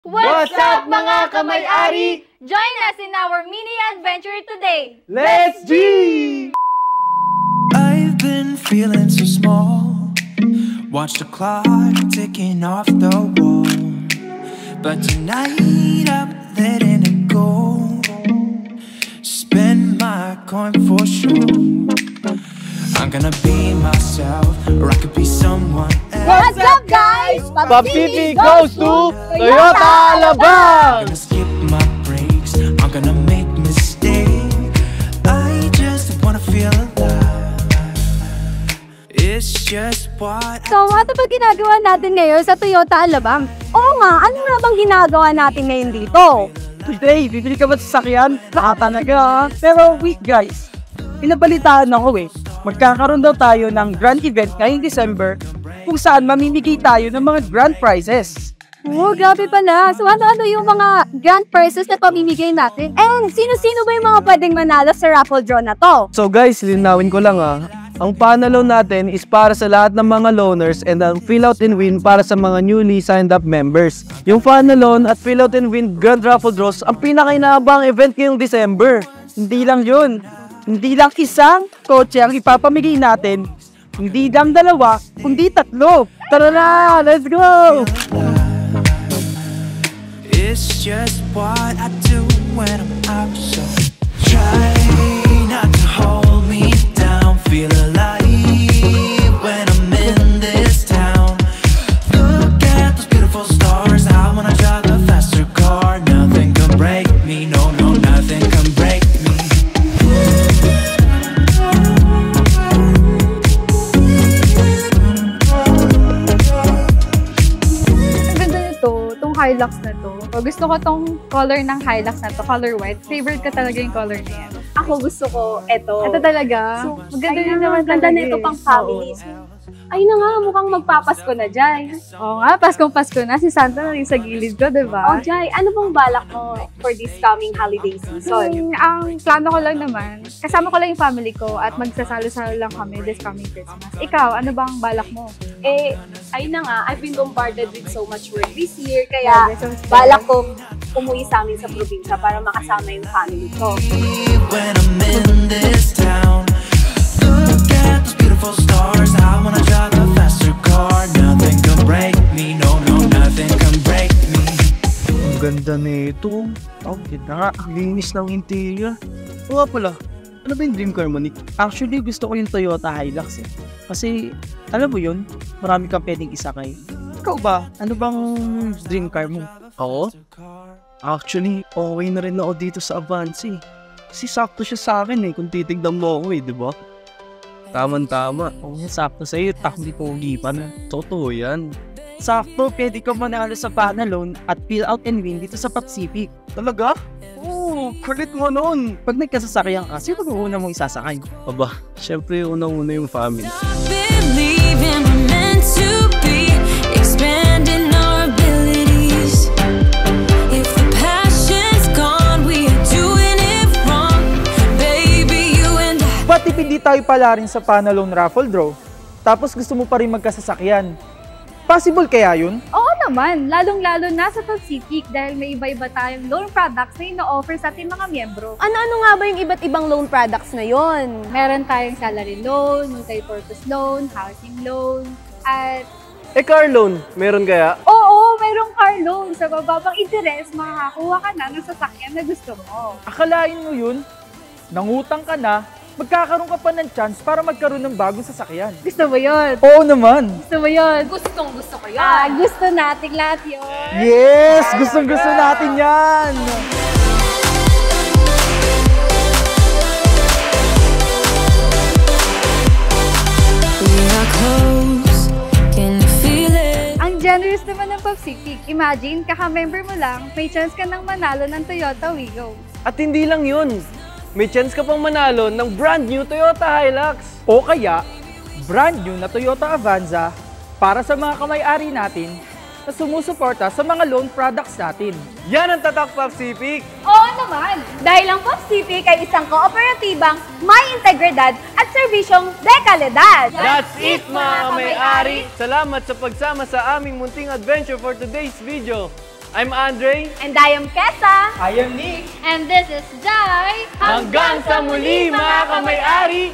What's up mga kamay-ari? Join us in our mini adventure today! Let's G! I've been feeling so small. Watch the clock ticking off the wall. But tonight I'm letting it go. Spend my coin for sure. I'm gonna be myself, or I could be someone else. What's up guys? Papipi goes to Toyota Alabang! I'm gonna skip my breaks, I'm gonna make mistakes. I just wanna feel alive. It's just what So, ano ba ginagawa natin ngayon sa Toyota Alabang? Oo nga, ano nga bang ginagawa natin ngayon dito? Today, bibili ka ba sa sakyan? Talaga. Pero wait guys, pinabalitaan ako magkakaroon daw tayo ng grand event ngayong December kung saan mamimigay tayo ng mga grand prizes. Oh, grabe pala. So, ano-ano yung mga grand prizes na pamimigay natin? And sino-sino ba yung mga pwedeng manalo sa raffle draw na to? So guys, linawin ko lang ang panalo natin is para sa lahat ng mga loaners and ang fill out and win para sa mga newly signed up members. Yung panalo at fill out and win grand raffle draws ang pinakainabang event ngayong December. Hindi lang yun. Hindi lang isang kotse ang ipapamigay natin. Hindi lang dalawa, kundi tatlo. Tara na! Let's go! it's just what I do when I'm out. So try not to hold me down. Feel alive when I'm in this town. Look at those beautiful stars. I wanna drive a faster car. Nothing can break me. No, no, nothing can break me. Ang ganda nito, itong Hilux na to. Gusto ko tong color ng Hilux na to, color white. Favorite ko talaga yung color na yan. Ako gusto ko ito. Ito talaga. So, maganda ayun rin na, naman ganda talaga nito eh. pang family. Oo. Ayun na nga, mukhang magpapasko na, Jai. Oo nga, Paskong-Pasko na. Si Santa na rin sa gilid ko, diba? Oh, Jai, ano bang balak mo for this coming holiday season? Ang plano ko lang naman, kasama ko lang yung family ko at magsasalo-salo lang kami this coming Christmas. Ikaw, ano bang balak mo? Ayun na nga, I've been bombarded with so much work this year, kaya Yeah, so balak kong umuwi sa amin sa probinsya para makasama yung family ko. When I'm in this town, look at those beautiful stars. I wanna drive a faster car. Nothing can break me. No, no, nothing can break me. Ang ganda nito. Oh, ganda nga. Linis ng interior. Oo pala. Ano ba yung dream car mo, Nick? Actually, gusto ko yung Toyota Hilux Kasi, alam mo yun, marami kang pwedeng isakay. Ikaw ba? Ano bang dream car mo? Ako? Actually, okay na rin ako dito sa Avance Kasi sakto siya sa akin kung titignan mo ako di ba? Tama-tama. Oo, sakto sa'yo. Takbi-pogi pa na. Totoo yan. Sakto, pwede ka manalo sa panalon at fill out and win dito sa Pacific. Talaga? Oo, kulit mo nun. Pag nagkasasakyan ka, sino una mong isasakay? Aba, syempre unang-una yung family. Believing we're meant to be, expanding our abilities. If the passion's gone, we are doing it wrong. Baby, you and I. Ba't hindi tayo pala rin sa panalong raffle draw? Tapos gusto mo pa rin magkasasakyan? Possible kaya yun? Oo naman, lalong-lalo na sa Pacific dahil may iba-iba tayong loan products na ino-offer sa ating mga miyembro. Ano-ano nga ba yung iba't ibang loan products na yon? Meron tayong salary loan, multi-purpose loan, housing loan, at car loan, meron kaya? oo, mayroong car loan. Sa bababang interes, makakakuha ka na ng sasakyan na gusto mo. Akalain mo yun? Nangutang ka na, magkakaroon ka pa ng chance para magkaroon ng bagong sasakyan. Gusto mo yun? Oo naman! Gusto mo yun? Gusto ko yan. Gusto nating lahat yun. Yes! Gustong-gusto natin yan! We are close, can you feel it? Ang generous naman ng Pacific. Imagine, kaka-member mo lang, may chance ka nang manalo ng Toyota Wigo. At hindi lang yun. May chance ka pang manalo ng brand new Toyota Hilux. O kaya, brand new na Toyota Avanza para sa mga kamay-ari natin na sumusuporta sa mga loan products natin. Yan ang Tatak Pacific. Oo naman, dahil ang Pacific ay isang kooperatibang may integridad at serbisyong dekalidad. That's it mga may-ari! Salamat sa pagsama sa aming munting adventure for today's video. I'm Andre. And I am Kesa. I am Nick. And this is Jai. Hanggang sa muli mga kamay-ari,